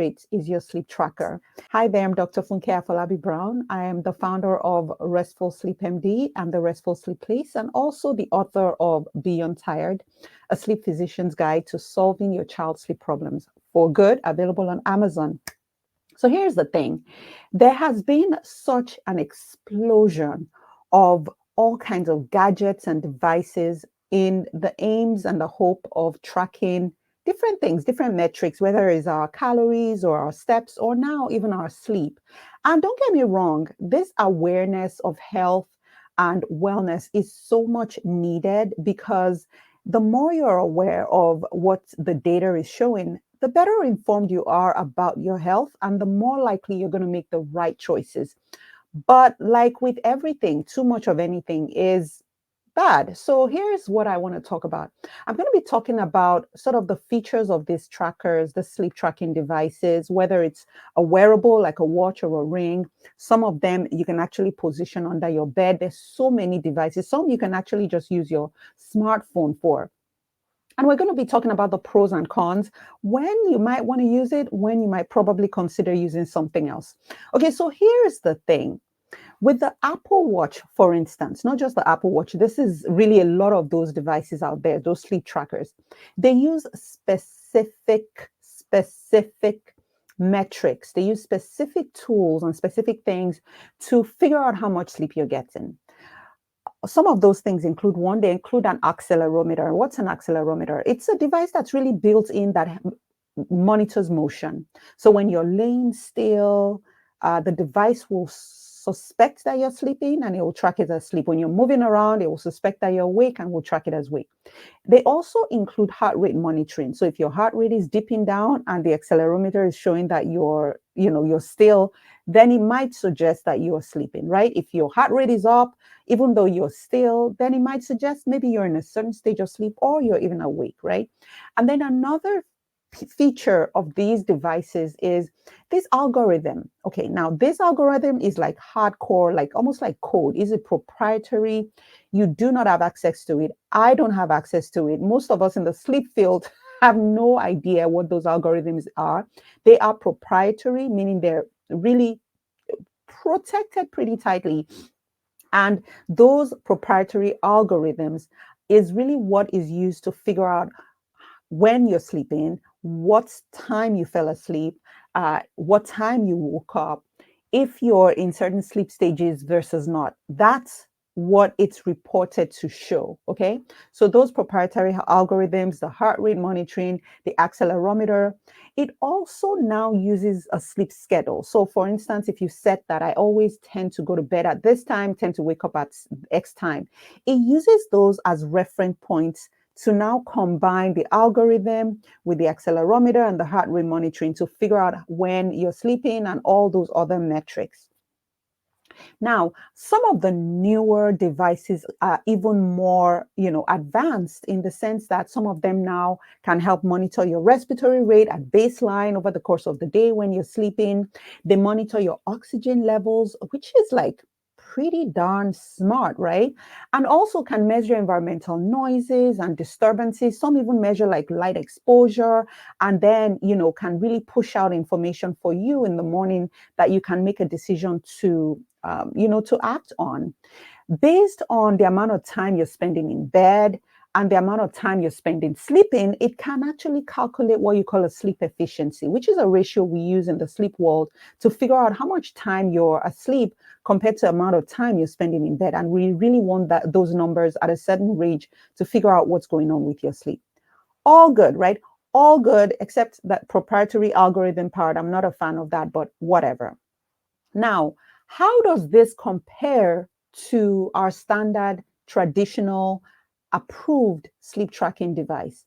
Fitbit is your sleep tracker. Hi there, I'm Dr. Funke Afolabi-Brown. I am the founder of Restful Sleep MD and the Restful Sleep Place, and also the author of Beyond Tired, a sleep physician's guide to solving your child's sleep problems for good, available on Amazon. So here's the thing. There has been such an explosion of all kinds of gadgets and devices in the aims and the hope of tracking different things, different metrics, whether it's our calories or our steps or now even our sleep. And don't get me wrong, this awareness of health and wellness is so much needed because the more you're aware of what the data is showing, the better informed you are about your health and the more likely you're going to make the right choices. But like with everything, too much of anything is bad. So here's what I want to talk about. I'm going to be talking about sort of the features of these trackers, the sleep tracking devices, whether it's a wearable like a watch or a ring. Some of them you can actually position under your bed. There's so many devices. Some you can actually just use your smartphone for. And we're going to be talking about the pros and cons, when you might want to use it, when you might probably consider using something else. Okay, so here's the thing. With the Apple Watch, for instance, not just the Apple Watch, this is really a lot of those devices out there, those sleep trackers. They use specific metrics. They use specific tools and specific things to figure out how much sleep you're getting. Some of those things include they include an accelerometer. What's an accelerometer? It's a device that's really built in that monitors motion. So when you're laying still, the device will suspect that you're sleeping and it will track it as sleep. When you're moving around, it will suspect that you're awake and will track it as wake. They also include heart rate monitoring. So if your heart rate is dipping down and the accelerometer is showing that you're still, then it might suggest that you're sleeping, right? If your heart rate is up, even though you're still, then it might suggest maybe you're in a certain stage of sleep or you're even awake, right? And then another feature of these devices is this algorithm. Okay, now this algorithm is like hardcore, like almost like code. Is it proprietary? You do not have access to it. I don't have access to it. Most of us in the sleep field have no idea what those algorithms are. They are proprietary, meaning they're really protected pretty tightly. And those proprietary algorithms is really what is used to figure out when you're sleeping, what time you fell asleep, what time you woke up, if you're in certain sleep stages versus not. That's what it's reported to show. Okay. So those proprietary algorithms, the heart rate monitoring, the accelerometer, it also now uses a sleep schedule. So for instance, if you set that I always tend to go to bed at this time, tend to wake up at X time, it uses those as reference points to now combine the algorithm with the accelerometer and the heart rate monitoring to figure out when you're sleeping and all those other metrics. Now, some of the newer devices are even more, advanced in the sense that some of them now can help monitor your respiratory rate at baseline over the course of the day when you're sleeping. They monitor your oxygen levels, which is like pretty darn smart, right? And also can measure environmental noises and disturbances. Some even measure like light exposure, and then, can really push out information for you in the morning that you can make a decision to act on based on the amount of time you're spending in bed and the amount of time you're spending sleeping. It can actually calculate what you call a sleep efficiency, which is a ratio we use in the sleep world to figure out how much time you're asleep compared to the amount of time you're spending in bed. And we really want those numbers at a certain range to figure out what's going on with your sleep. All good, right? All good, except that proprietary algorithm part. I'm not a fan of that, but whatever. Now, how does this compare to our standard, traditional, approved sleep tracking device?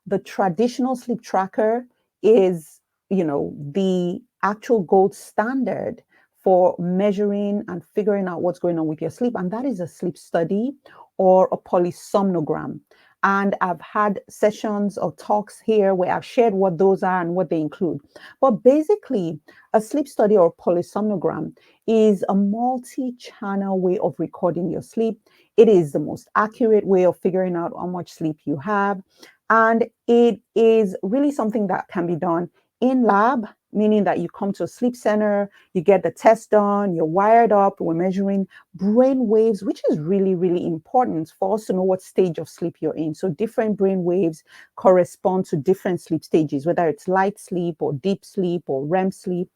The traditional sleep tracker is, the actual gold standard for measuring and figuring out what's going on with your sleep. And that is a sleep study or a polysomnogram. And I've had sessions or talks here where I've shared what those are and what they include. But basically, a sleep study or polysomnogram is a multi-channel way of recording your sleep. It is the most accurate way of figuring out how much sleep you have. And it is really something that can be done in lab meaning that you come to a sleep center, you get the test done, you're wired up, we're measuring brain waves, which is really, really important for us to know what stage of sleep you're in. So different brain waves correspond to different sleep stages, whether it's light sleep or deep sleep or REM sleep.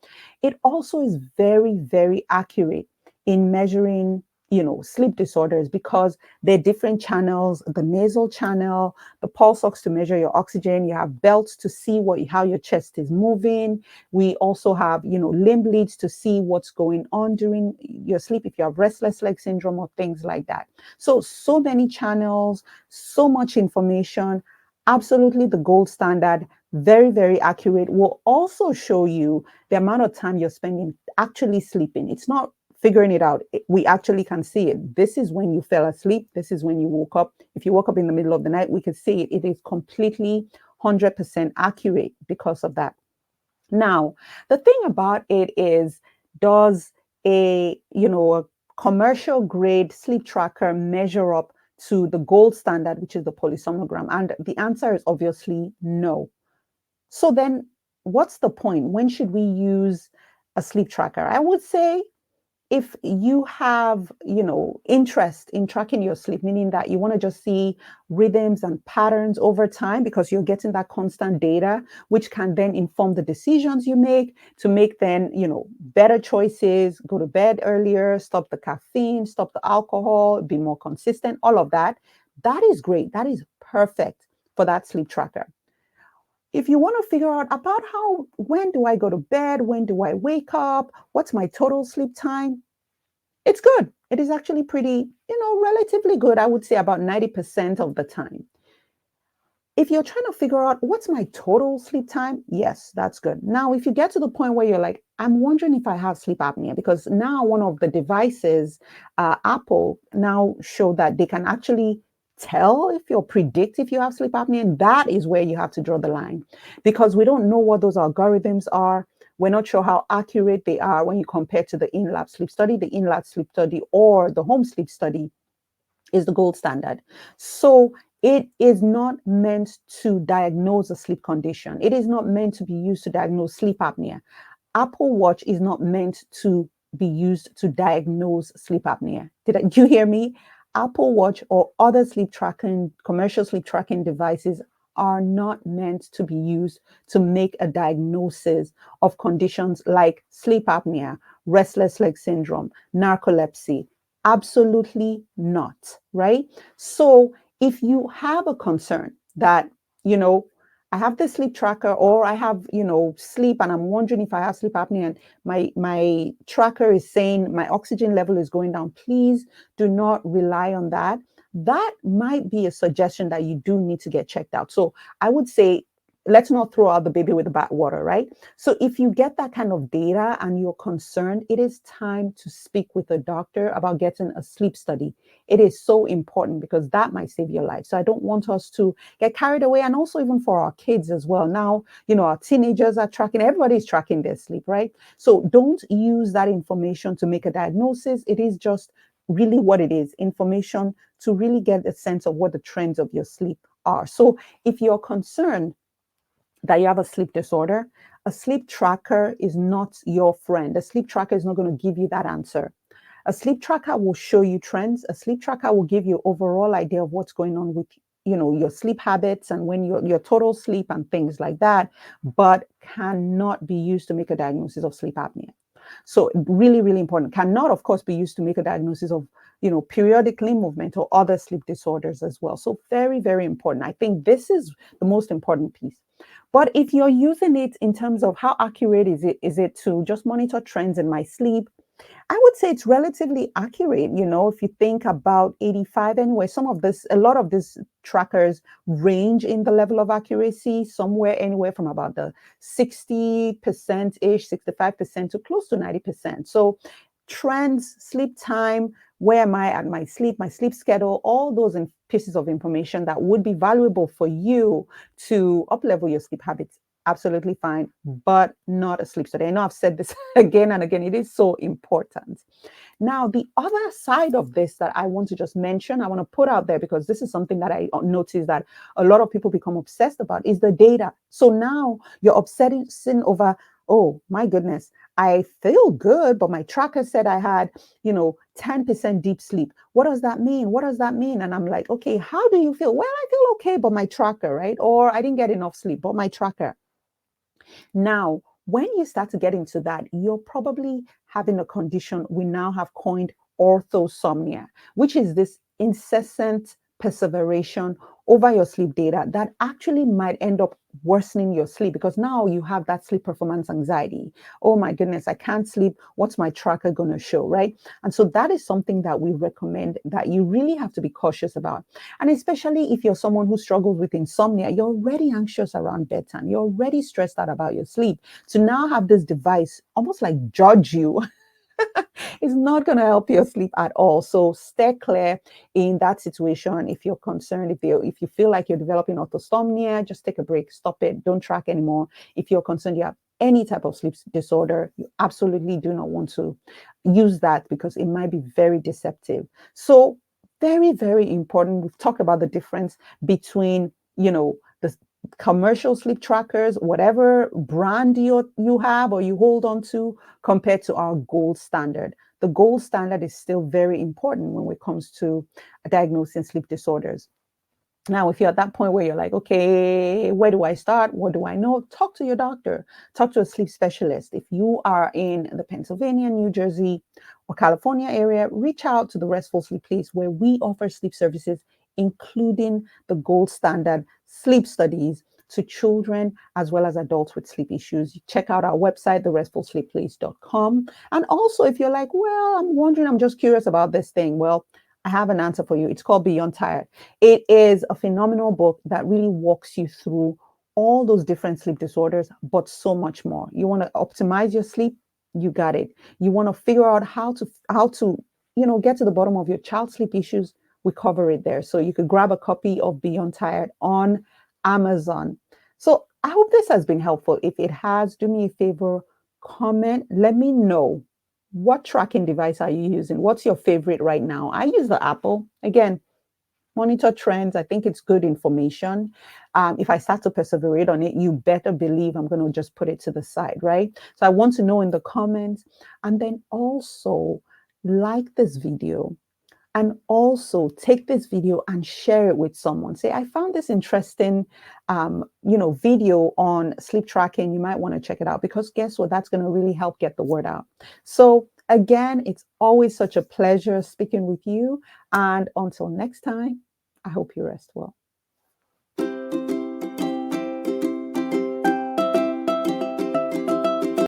It also is very, very accurate in measuring, sleep disorders, because there are different channels: the nasal channel, the pulse ox to measure your oxygen. You have belts to see how your chest is moving. We also have, limb leads to see what's going on during your sleep, if you have restless leg syndrome or things like that. So many channels, so much information. Absolutely the gold standard. Very, very accurate. Will also show you the amount of time you're spending actually sleeping. It's not figuring it out. We actually can see it. This is when you fell asleep. This is when you woke up. If you woke up in the middle of the night, we can see it. It is completely 100% accurate because of that. Now, the thing about it is, does a commercial grade sleep tracker measure up to the gold standard, which is the polysomnogram? And the answer is obviously no. So then what's the point? When should we use a sleep tracker? I would say, if you have, interest in tracking your sleep, meaning that you want to just see rhythms and patterns over time, because you're getting that constant data, which can then inform the decisions you make to make then, better choices, go to bed earlier, stop the caffeine, stop the alcohol, be more consistent, all of that. That is great. That is perfect for that sleep tracker. If you want to figure out about when do I go to bed? When do I wake up? What's my total sleep time? It's good. It is actually pretty, relatively good. I would say about 90% of the time. If you're trying to figure out what's my total sleep time, yes, that's good. Now, if you get to the point where you're like, I'm wondering if I have sleep apnea, because now one of the devices, Apple, now show that they can actually tell predict if you have sleep apnea. And that is where you have to draw the line, because we don't know what those algorithms are. We're not sure how accurate they are when you compare to the in-lab sleep study. The in-lab sleep study or the home sleep study is the gold standard. So it is not meant to diagnose a sleep condition. It is not meant to be used to diagnose sleep apnea. Apple Watch is not meant to be used to diagnose sleep apnea. Did you hear me? Apple Watch or other sleep tracking, commercial sleep tracking devices are not meant to be used to make a diagnosis of conditions like sleep apnea, restless leg syndrome, narcolepsy. Absolutely not, right? So if you have a concern that, I have the sleep tracker, or I have, sleep, and I'm wondering if I have sleep apnea, and my tracker is saying my oxygen level is going down, please do not rely on that. That might be a suggestion that you do need to get checked out. So I would say, let's not throw out the baby with the bathwater, right? So if you get that kind of data and you're concerned, it is time to speak with a doctor about getting a sleep study. It is so important, because that might save your life. So I don't want us to get carried away. And also even for our kids as well. Now, our teenagers are tracking, everybody's tracking their sleep, right? So don't use that information to make a diagnosis. It is just really what it is, information to really get a sense of what the trends of your sleep are. So if you're concerned that you have a sleep disorder, a sleep tracker is not your friend. A sleep tracker is not going to give you that answer. A sleep tracker will show you trends. A sleep tracker will give you overall idea of what's going on with, your sleep habits and when your total sleep and things like that, but cannot be used to make a diagnosis of sleep apnea. So really, really important. Cannot, of course, be used to make a diagnosis of, periodic limb movement or other sleep disorders as well. So very, very important. I think this is the most important piece. But if you're using it in terms of how accurate is it to just monitor trends in my sleep, I would say it's relatively accurate. If you think about 85 anyway, a lot of these trackers range in the level of accuracy, somewhere anywhere from about the 60%-ish, 65% to close to 90%. So trends, sleep time, where am I at my sleep schedule, all those pieces of information that would be valuable for you to up-level your sleep habits. Absolutely fine, but not a sleep study. I know I've said this again and again. It is so important. Now, the other side of this that I want to just mention, I want to put out there, because this is something that I notice that a lot of people become obsessed about, is the data. So now you're obsessing over Oh my goodness, I feel good, but my tracker said I had, 10% deep sleep. What does that mean? What does that mean? And I'm like, okay, how do you feel? Well, I feel okay, but my tracker, right? Or I didn't get enough sleep, but my tracker. Now, when you start to get into that, you're probably having a condition we now have coined orthosomnia, which is this incessant perseveration over your sleep data that actually might end up worsening your sleep because now you have that sleep performance anxiety. Oh my goodness, I can't sleep. What's my tracker going to show, right? And so that is something that we recommend that you really have to be cautious about. And especially if you're someone who struggles with insomnia, you're already anxious around bedtime, you're already stressed out about your sleep. To now have this device almost like judge you is not going to help your sleep at all. So stay clear in that situation. If you're concerned, if you feel like you're developing orthosomnia, just take a break, stop it, don't track anymore. If you're concerned you have any type of sleep disorder, you absolutely do not want to use that because it might be very deceptive. So very, very important. We've talked about the difference between, the commercial sleep trackers, whatever brand you have or you hold on to, compared to our gold standard. The gold standard is still very important when it comes to diagnosing sleep disorders. Now, if you're at that point where you're like, okay, where do I start? What do I know? Talk to your doctor, talk to a sleep specialist. If you are in the Pennsylvania, New Jersey, or California area, reach out to the Restful Sleep Place where we offer sleep services, including the gold standard sleep studies to children as well as adults with sleep issues. Check out our website, therestfulsleepplace.com. And also, if you're like, well, I'm wondering, I'm just curious about this thing, well, I have an answer for you. It's called Beyond Tired. It is a phenomenal book that really walks you through all those different sleep disorders, but so much more. You want to optimize your sleep? You got it. You want to figure out how to get to the bottom of your child's sleep issues? We cover it there. So you could grab a copy of Beyond Tired on Amazon. So I hope this has been helpful. If it has, do me a favor, comment, let me know what tracking device are you using? What's your favorite right now? I use the Apple. Again, monitor trends. I think it's good information. If I start to perseverate on it, you better believe I'm going to just put it to the side, right? So I want to know in the comments. And then also like this video and also take this video and share it with someone. Say, I found this interesting, video on sleep tracking. You might want to check it out because guess what? That's going to really help get the word out. So again, it's always such a pleasure speaking with you. And until next time, I hope you rest well.